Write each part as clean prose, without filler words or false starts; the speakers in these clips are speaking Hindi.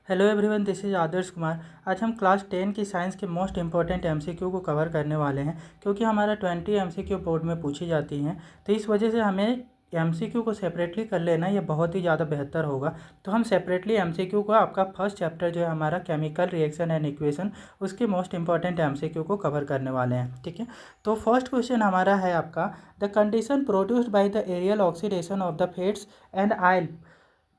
Hello everyone, this is Adarsh Kumar. आज हम क्लास 10 की साइंस के मोस्ट इंपॉर्टेंट एमसीक्यू को कवर करने वाले हैं, क्योंकि हमारा 20 एमसीक्यू बोर्ड में पूछी जाती हैं। तो इस वजह से हमें एमसीक्यू को सेपरेटली कर लेना ये बहुत ही ज़्यादा बेहतर होगा। तो हम सेपरेटली एमसीक्यू को आपका फर्स्ट चैप्टर जो है हमारा केमिकल रिएक्शन एंड इक्वेशन, उसके मोस्ट इंपॉर्टेंट एमसीक्यू को कवर करने वाले हैं। ठीक है, तो फर्स्ट क्वेश्चन हमारा है आपका, the condition produced by the aerial oxidation of the fats and oil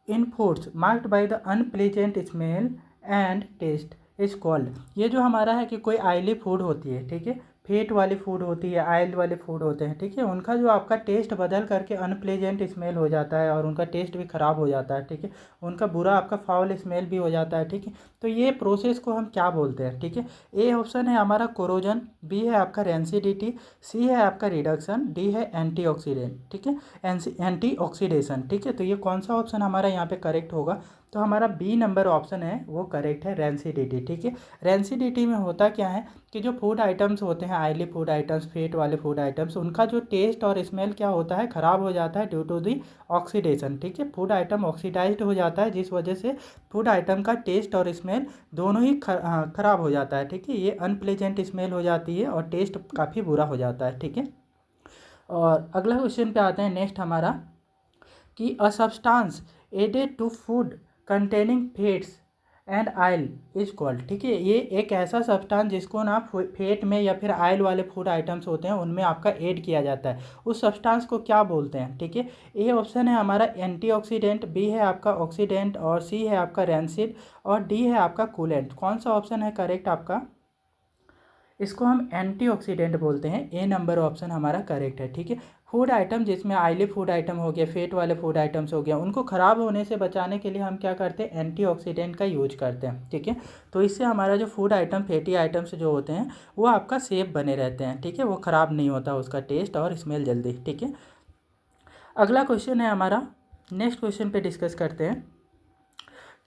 in foods marked by the unpleasant smell and taste is called. ये जो हमारा है कि कोई आयली फूड होती है, ठीक है, फेट वाली फूड होती है, आयल वाले फूड होते हैं, ठीक है, उनका जो आपका टेस्ट बदल करके अनप्लेजेंट स्मेल हो जाता है और उनका टेस्ट भी ख़राब हो जाता है, ठीक है, उनका बुरा आपका फाउल स्मेल भी हो जाता है। ठीक है, तो ये प्रोसेस को हम क्या बोलते हैं? ठीक है, ए ऑप्शन है हमारा कोरोजन, बी है आपका रेंसिडिटी, सी है आपका रिडक्शन, डी है एंटीऑक्सीडेंट, ठीक है, एंटीऑक्सीडेशन। ठीक है, तो ये कौन सा ऑप्शन हमारा यहाँ पे करेक्ट होगा? तो हमारा बी नंबर ऑप्शन है वो करेक्ट है, रेंसिडिटी। ठीक है, रेंसिडिटी में होता क्या है कि जो फूड आइटम्स होते हैं, आयली फूड आइटम्स, फेट वाले फूड आइटम्स, उनका जो टेस्ट और स्मेल क्या होता है, ख़राब हो जाता है ड्यू टू दी ऑक्सीडेशन। ठीक है, फूड आइटम ऑक्सीडाइज्ड हो जाता है, जिस वजह से फूड आइटम का टेस्ट और स्मेल दोनों ही ख़राब हो जाता है। ठीक है, ये अनप्लेजेंट स्मेल हो जाती है और टेस्ट काफ़ी बुरा हो जाता है। ठीक है, और अगला क्वेश्चन पे आते हैं नेक्स्ट हमारा, कि a substance added to food containing fats and oil is called. ठीक है, ये एक ऐसा सब्सटेंस जिसको ना फैट में या फिर आयल वाले फूड आइटम्स होते हैं उनमें आपका ऐड किया जाता है, उस सब्सटेंस को क्या बोलते हैं? ठीक है, ए ऑप्शन है हमारा एंटीऑक्सीडेंट, बी है आपका ऑक्सीडेंट, और सी है आपका रेंसिड, और डी है आपका कूलेंट। कौन सा ऑप्शन है करेक्ट आपका? इसको हम एंटीऑक्सीडेंट बोलते हैं, ए नंबर ऑप्शन हमारा करेक्ट है। ठीक है, फूड आइटम जिसमें आयली फूड आइटम हो गया, फेट वाले फूड आइटम्स हो गया, उनको ख़राब होने से बचाने के लिए हम क्या करते हैं? एंटीऑक्सीडेंट का यूज करते हैं। ठीक है, तो इससे हमारा जो फूड आइटम, फैटी आइटम्स जो होते हैं, वो आपका सेफ बने रहते हैं। ठीक है, वो ख़राब नहीं होता उसका टेस्ट और स्मेल जल्दी। ठीक है, अगला क्वेश्चन है हमारा, नेक्स्ट क्वेश्चन पे डिस्कस करते हैं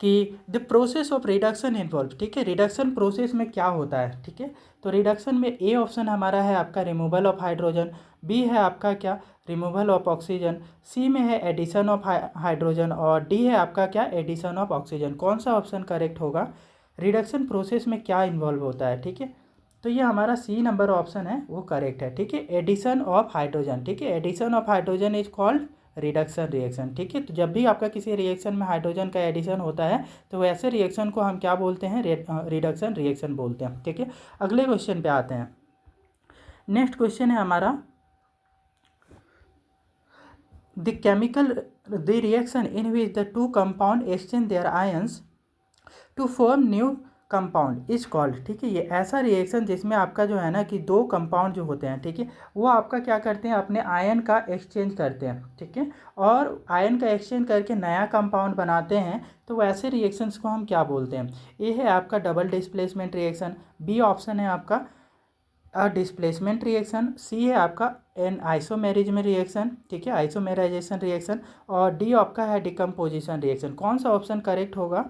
कि the process of reduction involve. ठीक है, रिडक्शन प्रोसेस में क्या होता है? ठीक है, तो रिडक्शन में ए ऑप्शन हमारा है आपका रिमूवल ऑफ हाइड्रोजन, बी है आपका क्या, रिमूवल ऑफ ऑक्सीजन, सी में है एडिशन ऑफ हाइड्रोजन, और डी है आपका क्या, एडिशन ऑफ ऑक्सीजन। कौन सा ऑप्शन करेक्ट होगा? रिडक्शन प्रोसेस में क्या इन्वॉल्व होता है? ठीक है, तो ये हमारा सी नंबर ऑप्शन है वो करेक्ट है। ठीक है, एडिशन ऑफ हाइड्रोजन। ठीक है, addition of hydrogen is called reduction reaction. ठीक है, तो जब भी आपका किसी रिएक्शन में हाइड्रोजन का एडिशन होता है तो वैसे रिएक्शन को हम क्या बोलते हैं? रिडक्शन रिएक्शन बोलते हैं। ठीक है, अगले क्वेश्चन पे आते हैं। नेक्स्ट क्वेश्चन है हमारा, the chemical the reaction in which the two compound exchange their ions to form new compound is called. ठीक है, ये ऐसा रिएक्शन जिसमें आपका जो है ना कि दो कंपाउंड जो होते हैं, ठीक है, वो आपका क्या करते हैं? अपने आयन का एक्सचेंज करते हैं। ठीक है, और आयन का एक्सचेंज करके नया कंपाउंड बनाते हैं, तो वैसे रिएक्शंस को हम क्या बोलते हैं? ए है आपका double displacement reaction, B option है आपका डिस्प्लेसमेंट रिएक्शन, सी है आपका एन आइसोमेरिज्म रिएक्शन, ठीक है, आइसोमेराइजेशन रिएक्शन, और डी आपका है डिकम्पोजिशन रिएक्शन। कौन सा ऑप्शन करेक्ट होगा?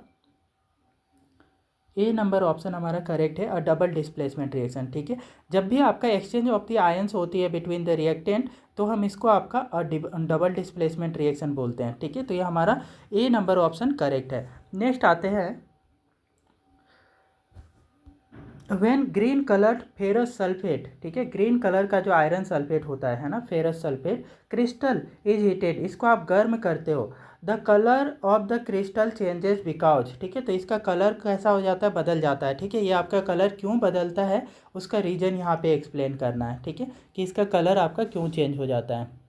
ए नंबर ऑप्शन हमारा करेक्ट है, और डबल डिस्प्लेसमेंट रिएक्शन। ठीक है, जब भी आपका एक्सचेंज ऑफ द आयंस होती है बिटवीन द रिएक्टेंट, तो हम इसको आपका डबल डिस्प्लेसमेंट रिएक्शन बोलते हैं। ठीक है, तो ये हमारा ए नंबर ऑप्शन करेक्ट है। नेक्स्ट आते हैं, when green coloured ferrous sulphate, ठीक है, ग्रीन कलर का जो आयरन सल्फेट होता है ना, ferrous sulphate crystal is heated, इसको आप गर्म करते हो, the colour of the crystal changes because. ठीक है, तो इसका कलर कैसा हो जाता है? बदल जाता है। ठीक है, ये आपका कलर क्यों बदलता है, उसका रीज़न यहाँ पे एक्सप्लेन करना है। ठीक है, कि इसका कलर आपका क्यों चेंज हो जाता है।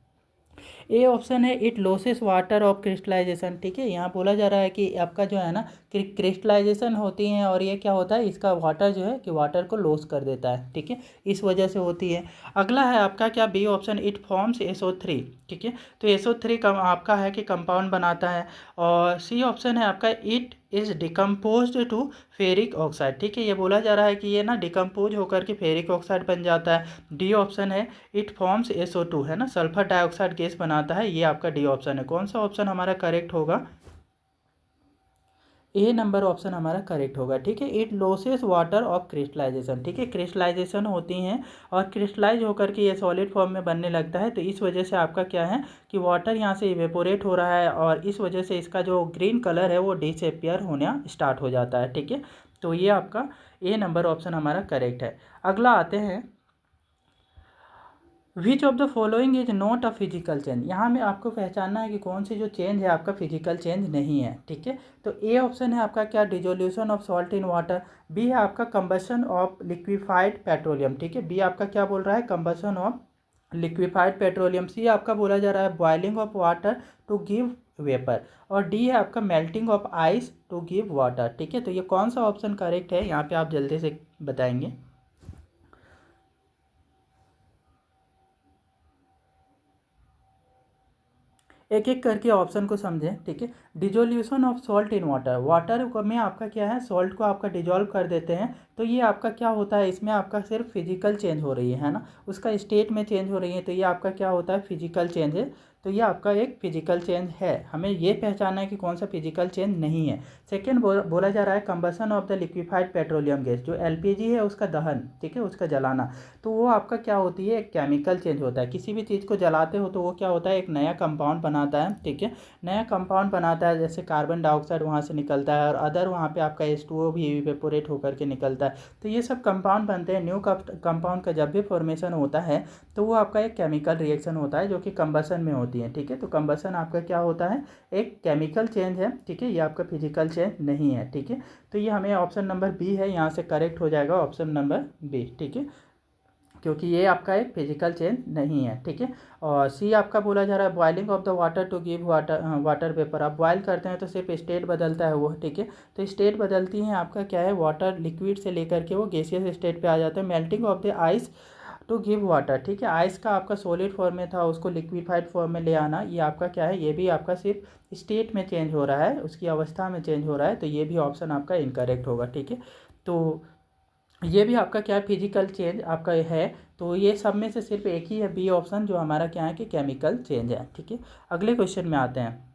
ए ऑप्शन है it loses water of crystallization. ठीक है, यहाँ बोला जा रहा है कि आपका जो है ना क्रिस्टलाइजेशन होती है, और ये क्या होता है, इसका वाटर जो है कि वाटर को लॉस कर देता है। ठीक है, इस वजह से होती है। अगला है आपका क्या, B option it forms SO3। ठीक है, तो SO3 कम आपका है कि कंपाउंड बनाता है, और सी ऑप्शन है आपका it is decompose to ferric oxide. ठीक है, ये बोला जा रहा है कि ये ना डिकम्पोज होकर के फेरिक ऑक्साइड बन जाता है। डी ऑप्शन है इट फॉर्म्स SO2, है ना, सल्फर डाइऑक्साइड गैस बनाता है, ये आपका डी ऑप्शन है। कौन सा ऑप्शन हमारा करेक्ट होगा? ए नंबर ऑप्शन हमारा करेक्ट होगा। ठीक है, it loses water of crystallization. ठीक है, क्रिस्टलाइजेशन होती हैं और क्रिस्टलाइज होकर के ये सॉलिड फॉर्म में बनने लगता है, तो इस वजह से आपका क्या है कि वाटर यहाँ से इवेपोरेट हो रहा है और इस वजह से इसका जो ग्रीन कलर है वो डिसअपियर होना स्टार्ट हो जाता है। ठीक है, तो ये आपका ए नंबर ऑप्शन हमारा करेक्ट है। अगला आते हैं, which of the following is not a physical change. यहाँ में आपको पहचानना है कि कौन सी जो चेंज है आपका फिजिकल चेंज नहीं है। ठीक है, तो ए ऑप्शन है आपका क्या, dissolution of salt in water. B है आपका कंबशन ऑफ लिक्विफाइड पेट्रोलियम। ठीक है, बी आपका क्या बोल रहा है, combustion of liquefied petroleum. C आपका बोला जा रहा है boiling of water to give vapour. और डी है आपका melting of ice to give water. ठीक है, तो ये कौन सा ऑप्शन करेक्ट है, यहाँ पे आप जल्दी से बताएंगे। एक एक करके ऑप्शन को समझें। ठीक है, dissolution of salt in water, water में आपका क्या है, सॉल्ट को आपका डिजोल्व कर देते हैं, तो ये आपका क्या होता है, इसमें आपका सिर्फ फिजिकल चेंज हो रही है ना, उसका स्टेट में चेंज हो रही है, तो ये आपका क्या होता है, फिजिकल चेंज है। तो ये आपका एक फिजिकल चेंज है, हमें ये पहचानना है कि कौन सा फिजिकल चेंज नहीं है। सेकेंड बोला जा रहा है combustion of the liquefied petroleum gas, जो एलपीजी है उसका दहन, ठीक है, उसका जलाना, तो वो आपका क्या होती है, एक केमिकल चेंज होता है। किसी भी चीज़ को जलाते हो तो वो क्या होता है, एक नया कंपाउंड बनाता है। ठीक है, नया कंपाउंड बनाता है, जैसे कार्बन डाइऑक्साइड वहाँ से निकलता है और अदर वहाँ पे आपका H2O भी इवेपोरेट होकर के निकलता है, तो ये सब कंपाउंड बनते हैं। न्यू कंपाउंड का जब भी फॉर्मेशन होता है तो वो आपका एक केमिकल रिएक्शन होता है जो कि कंबसन में होती है। ठीक है, तो कंबसन आपका क्या होता है, एक केमिकल चेंज है। ठीक है, ये आपका फिजिकल चेंज नहीं है। ठीक है, तो ये हमें ऑप्शन नंबर बी है, यहाँ से करेक्ट हो जाएगा ऑप्शन नंबर बी। ठीक है, क्योंकि ये आपका एक फिजिकल चेंज नहीं है। ठीक है, और सी आपका बोला जा रहा है boiling of the water to give water vapour. आप बॉयल करते हैं तो सिर्फ स्टेट बदलता है वो। ठीक है, तो स्टेट बदलती हैं आपका क्या है, वाटर लिक्विड से लेकर के वो गैसियस स्टेट पे आ जाता है। Melting of the ice to give water. ठीक है, आइस का आपका सॉलिड फॉर्म में था, उसको लिक्विफाइड फॉर्म में ले आना, ये आपका क्या है, ये भी आपका सिर्फ स्टेट में चेंज हो रहा है, उसकी अवस्था में चेंज हो रहा है, तो ये भी ऑप्शन आपका इनकरेक्ट होगा। ठीक है, तो ये भी आपका क्या है, फिजिकल चेंज आपका है, तो ये सब में से सिर्फ एक ही है बी ऑप्शन जो हमारा क्या है कि केमिकल चेंज है। ठीक है, अगले क्वेश्चन में आते हैं।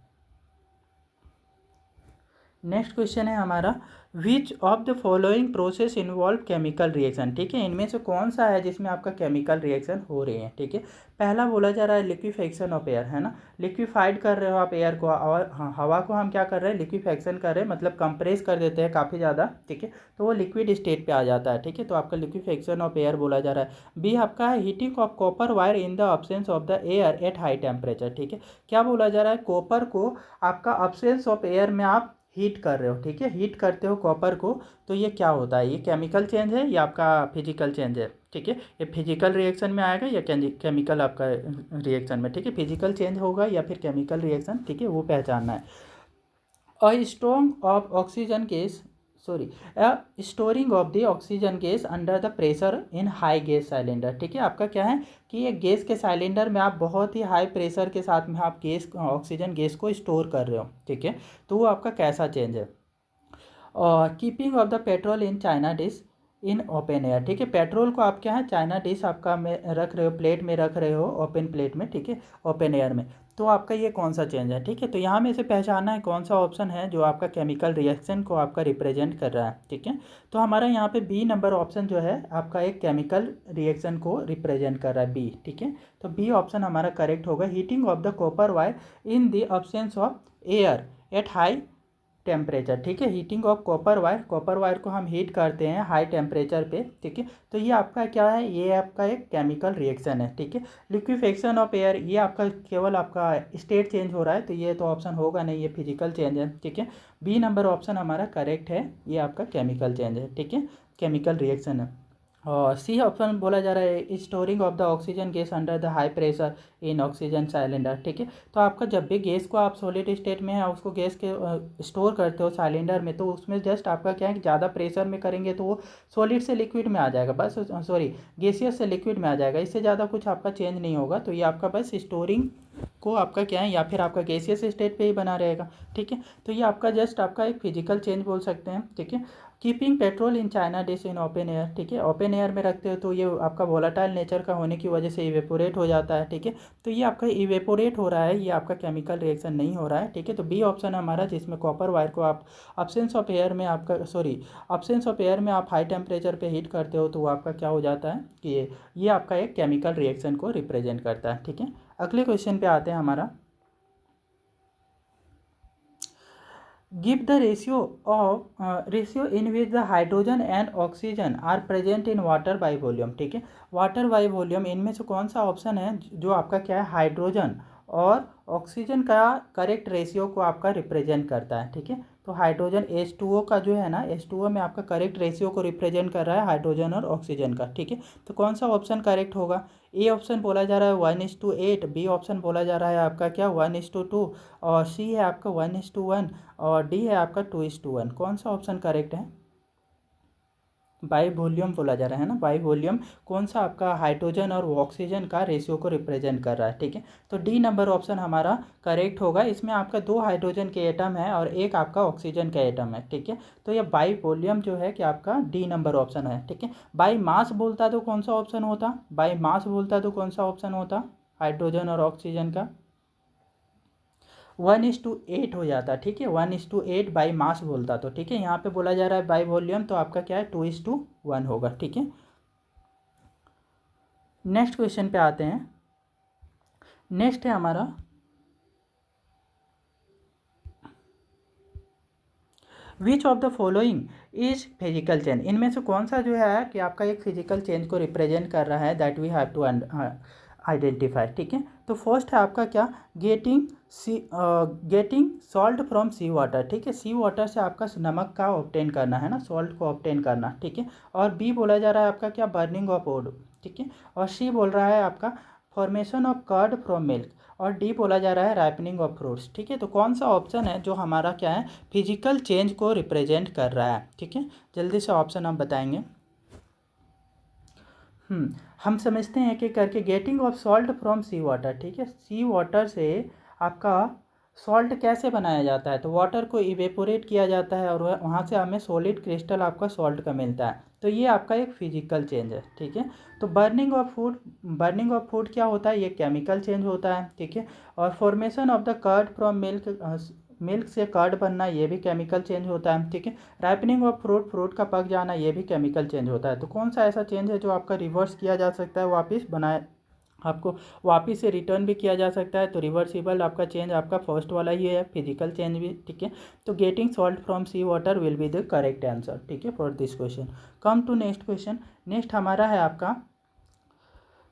नेक्स्ट क्वेश्चन है हमारा, which of the following process involve chemical reaction. ठीक है, इनमें से कौन सा है जिसमें आपका केमिकल रिएक्शन हो रही है। ठीक है, पहला बोला जा रहा है लिक्विफेक्शन ऑफ एयर, है ना, लिक्विफाइड कर रहे हो आप एयर को, और हवा को हम क्या कर रहे हैं, लिक्विफेक्शन कर रहे हैं, मतलब कंप्रेस कर देते हैं काफ़ी ज़्यादा। ठीक है, तो वो लिक्विड स्टेट पे आ जाता है। ठीक है, तो आपका लिक्विफेक्शन ऑफ एयर बोला जा रहा है। बी आपका है heating of copper wire in the absence of the air at high temperature. ठीक है, क्या बोला जा रहा है, कॉपर को आपका अब्सेंस ऑफ एयर में आप हीट कर रहे हो। ठीक है, हीट करते हो कॉपर को, तो ये क्या होता है, ये केमिकल चेंज है या आपका फिजिकल चेंज है। ठीक है, ये फिजिकल रिएक्शन में आएगा या केमिकल आपका रिएक्शन में। ठीक है, फिजिकल चेंज होगा या फिर केमिकल रिएक्शन। ठीक है, वो पहचानना है। A storing of oxygen gas, sorry, storing of the oxygen gas under the pressure in high gas cylinder. ठीक है, आपका क्या है कि ये गैस के सिलेंडर में आप बहुत ही हाई प्रेशर के साथ में आप गैस ऑक्सीजन गैस को स्टोर कर रहे हो। ठीक है, तो वो आपका कैसा चेंज है। और keeping of the petrol in China dish in open air. ठीक है, पेट्रोल को आप क्या है, चाइना डिश आपका में रख रहे हो, प्लेट में रख रहे हो, ओपन प्लेट में। ठीक है, ओपन एयर में, तो आपका ये कौन सा चेंज है। ठीक है, तो यहाँ में से पहचानना है कौन सा ऑप्शन है जो आपका केमिकल रिएक्शन को आपका रिप्रेजेंट कर रहा है। ठीक है, तो हमारा यहाँ पे बी नंबर ऑप्शन जो है आपका एक केमिकल रिएक्शन को रिप्रेजेंट कर रहा है, बी। ठीक है, तो बी ऑप्शन हमारा करेक्ट होगा, heating of the copper wire in the absence of air at high temperature. ठीक है, हीटिंग ऑफ कॉपर वायर को हम हीट करते हैं हाई टेम्परेचर पे। ठीक है, तो ये आपका क्या है, ये आपका एक केमिकल रिएक्शन है। ठीक है, लिक्विफेक्शन ऑफ एयर, ये आपका केवल आपका स्टेट चेंज हो रहा है, तो ये तो ऑप्शन होगा नहीं, ये फिजिकल चेंज है। ठीक है, बी नंबर ऑप्शन हमारा करेक्ट है, ये आपका केमिकल चेंज है। ठीक है, केमिकल रिएक्शन है। और सी ऑप्शन बोला जा रहा है storing of the oxygen gas under the high pressure in oxygen cylinder. ठीक है, तो आपका जब भी गैस को आप सॉलिड स्टेट में है उसको गैस के स्टोर करते हो सिलेंडर में, तो उसमें जस्ट आपका क्या है कि ज़्यादा प्रेशर में करेंगे तो वो सॉलिड से लिक्विड में आ जाएगा, बस सॉरी गैसियस से लिक्विड में आ जाएगा, इससे ज़्यादा कुछ आपका चेंज नहीं होगा। तो ये आपका बस स्टोरिंग को आपका क्या है, या फिर आपका गैसियस स्टेट पे ही बना रहेगा। ठीक है, तो ये आपका जस्ट आपका एक फिजिकल चेंज बोल सकते हैं। ठीक है, keeping petrol in China dish in open air. ठीक है, ओपन एयर में रखते हो तो ये आपका वोलाटाइल नेचर का होने की वजह से इवेपोरेट हो जाता है। ठीक है, तो ये आपका इवेपोरेट हो रहा है, ये आपका केमिकल रिएक्शन नहीं हो रहा है। ठीक है, तो बी ऑप्शन है हमारा, जिसमें कॉपर वायर को आप अब्सेंस ऑफ एयर में आपका अब्सेंस ऑफ एयर में आप हाई टेम्परेचर पे हीट करते हो तो वो आपका क्या हो जाता है कि ये आपका एक केमिकल रिएक्शन को रिप्रेजेंट करता है। ठीक है, अगले क्वेश्चन पे आते हैं हमारा, give the ratio in which the hydrogen and oxygen are present in water by volume. ठीक है, वाटर बाई वॉल्यूम इनमें से कौन सा ऑप्शन है जो आपका क्या है, हाइड्रोजन और ऑक्सीजन का करेक्ट रेशियो को आपका रिप्रेजेंट करता है। ठीक है, तो हाइड्रोजन H2O का जो है ना, H2O में आपका करेक्ट रेशियो को रिप्रेजेंट कर रहा है हाइड्रोजन और ऑक्सीजन का। ठीक है, तो कौन सा ऑप्शन करेक्ट होगा, ए ऑप्शन बोला जा रहा है 1:8, बी ऑप्शन बोला जा रहा है आपका क्या 1:2, और सी है आपका 1:1, और डी है आपका 2:1। कौन सा ऑप्शन करेक्ट है, बाई वॉल्यूम बोला जा रहा है ना, बाई वॉल्यूम कौन सा आपका हाइड्रोजन और ऑक्सीजन का रेशियो को रिप्रेजेंट कर रहा है। ठीक है, तो डी नंबर ऑप्शन हमारा करेक्ट होगा। इसमें आपका 2 हाइड्रोजन के एटम है और एक आपका ऑक्सीजन का एटम है। ठीक है, तो ये बाई वॉल्यूम जो है कि आपका डी नंबर ऑप्शन है। ठीक है, बाई मास बोलता तो कौन सा ऑप्शन होता, बाई मास बोलता तो कौन सा ऑप्शन होता हाइड्रोजन और ऑक्सीजन का, 1:8 हो जाता। ठीक है, 1:8 बाई मास बोलता तो। ठीक है, यहाँ पे बोला जा रहा है बाई वॉल्यूम, तो आपका क्या है 2:1 होगा। ठीक है, नेक्स्ट क्वेश्चन पे आते हैं। नेक्स्ट है हमारा, which of the following is physical change, इनमें से कौन सा जो है कि आपका एक फिजिकल चेंज को रिप्रेजेंट कर रहा है, that we have to identify. ठीक है, तो फर्स्ट है आपका क्या, getting salt from sea water. ठीक है, सी वाटर से आपका नमक का ऑब्टेन करना है ना, सॉल्ट को ऑब्टेन करना। ठीक है, और बी बोला जा रहा है आपका क्या, बर्निंग ऑफ वुड। ठीक है, और सी बोल रहा है आपका formation of curd from milk, और डी बोला जा रहा है राइपनिंग ऑफ फ्रूट्स। ठीक है, तो कौन सा ऑप्शन है जो हमारा क्या है, फिजिकल चेंज को रिप्रेजेंट कर रहा है। ठीक है, जल्दी से ऑप्शन हम बताएंगे। हम समझते हैं कि करके, getting of salt from sea water. ठीक है, सी वाटर से आपका सॉल्ट कैसे बनाया जाता है, तो वाटर को इवेपोरेट किया जाता है और वहाँ से हमें सॉलिड क्रिस्टल आपका सॉल्ट का मिलता है। तो ये आपका एक फिजिकल चेंज है। ठीक है, तो बर्निंग ऑफ फूड क्या होता है, ये केमिकल चेंज होता है। ठीक है, और formation of the curd from milk से कर्ड बनना, ये भी केमिकल चेंज होता है। ठीक है, राइपनिंग ऑफ फ्रूट का पक जाना, ये भी केमिकल चेंज होता है। तो कौन सा ऐसा चेंज है जो आपका रिवर्स किया जा सकता है, वापस बनाए आपको वापस से रिटर्न भी किया जा सकता है, तो रिवर्सिबल आपका चेंज आपका फर्स्ट वाला ही है, फिजिकल चेंज भी। ठीक है, तो getting salt from sea water will be the correct answer. ठीक है, for this question. Come to next question. Next हमारा है आपका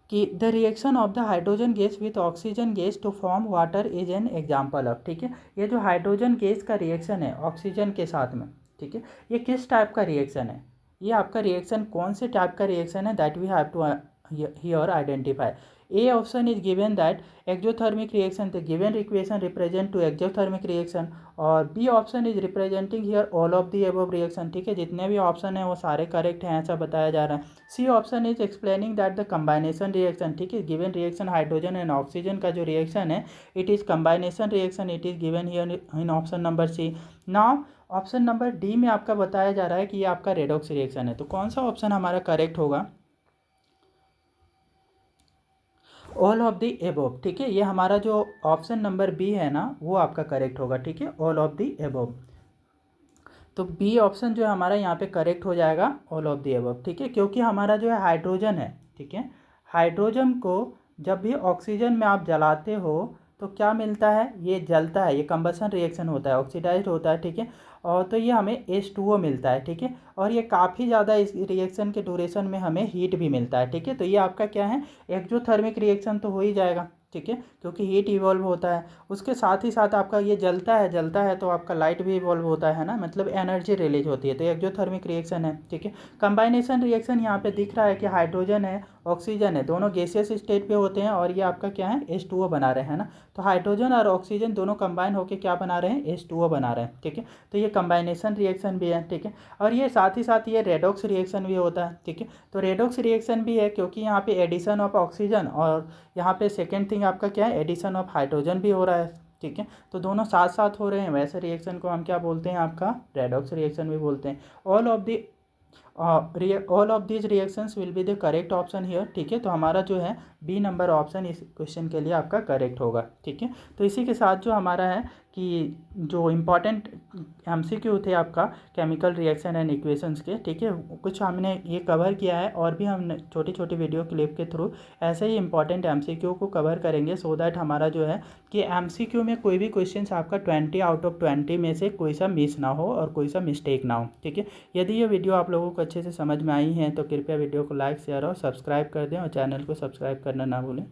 कि the reaction of the hydrogen gas with oxygen gas to form water is an example of. ठीक है, ये जो हाइड्रोजन गैस का रिएक्शन है ऑक्सीजन के साथ में, ठीक है, ये किस टाइप का रिएक्शन है, ये आपका रिएक्शन कौन से टाइप का रिएक्शन है, that we have to here identify. A option is given that exothermic reaction, the given equation represent to exothermic reaction, और B option is representing here all of the above reaction. ठीक है, जितने भी ऑप्शन हैं वो सारे करेक्ट हैं ऐसा बताया जा रहा है। C option is explaining that the combination reaction. ठीक है, given reaction hydrogen and oxygen का जो रिएक्शन है, it is combination reaction, it is given here in option number C. Now option number D में आपका बताया जा रहा है कि ये आपका रेडॉक्स रिएक्शन है, तो कौन सा ऑप्शन हमारा करेक्ट होगा, ऑल ऑफ द एबोव। ठीक है, ये हमारा जो ऑप्शन नंबर बी है ना वो आपका करेक्ट होगा। ठीक है, ऑल ऑफ द एबोव, तो बी ऑप्शन जो है हमारा यहाँ पे करेक्ट हो जाएगा, ऑल ऑफ द एबोव। ठीक है, क्योंकि हमारा जो है हाइड्रोजन है, ठीक है, हाइड्रोजन को जब भी ऑक्सीजन में आप जलाते हो तो क्या मिलता है, ये जलता है, ये कंबसन रिएक्शन होता है, ऑक्सीडाइज होता है। ठीक है, और तो ये हमें H2O मिलता है। ठीक है, और ये काफ़ी ज़्यादा इस रिएक्शन के ड्यूरेशन में हमें हीट भी मिलता है। ठीक है, तो ये आपका क्या है, एक्जोथर्मिक रिएक्शन तो हो ही जाएगा। ठीक है, क्योंकि हीट इवॉल्व होता है, उसके साथ ही साथ आपका ये जलता है तो आपका लाइट भी इवॉल्व होता है ना, मतलब एनर्जी रिलीज होती है, तो एक्जोथर्मिक रिएक्शन है। ठीक है, कंबाइनेशन रिएक्शन यहाँ पे दिख रहा है कि हाइड्रोजन है ऑक्सीजन है, दोनों गैसियस स्टेट पे होते हैं और ये आपका क्या है H2O बना रहे हैं ना। तो हाइड्रोजन और ऑक्सीजन दोनों कंबाइन होकर क्या बना रहे हैं, H2O बना रहे हैं, ठीक है। तो ये कंबाइनेशन रिएक्शन भी है, ठीक है। और ये साथ ही साथ ये रेडॉक्स रिएक्शन भी होता है, ठीक है। तो रेडॉक्स रिएक्शन भी है क्योंकि यहाँ पे एडिशन ऑफ ऑक्सीजन और यहाँ पे सेकेंड थिंग आपका क्या है, एडिशन ऑफ हाइड्रोजन भी हो रहा है, ठीक है। तो दोनों साथ साथ हो रहे हैं, वैसे रिएक्शन को हम क्या बोलते हैं, आपका रेडॉक्स रिएक्शन भी बोलते हैं। All of these reactions will be the correct option here, ठीक है। तो हमारा जो है बी नंबर ऑप्शन इस क्वेश्चन के लिए आपका करेक्ट होगा, ठीक है। तो इसी के साथ जो हमारा है कि जो इम्पॉर्टेंट एमसीक्यू थे आपका केमिकल रिएक्शन एंड इक्वेशंस के, ठीक है, कुछ हमने ये कवर किया है और भी हम छोटी छोटी वीडियो क्लिप के थ्रू ऐसे ही इंपॉर्टेंट एमसीक्यू को कवर करेंगे, सो दैट हमारा जो है कि एमसीक्यू में कोई भी क्वेश्चन आपका 20 आउट ऑफ 20 में से कोई सा मिस ना हो और कोई सा मिस्टेक ना हो, ठीक है। यदि ये वीडियो आप लोगों को अच्छे से समझ में आई है तो कृपया वीडियो को लाइक शेयर और सब्सक्राइब कर दें और चैनल को सब्सक्राइब करना ना भूलें।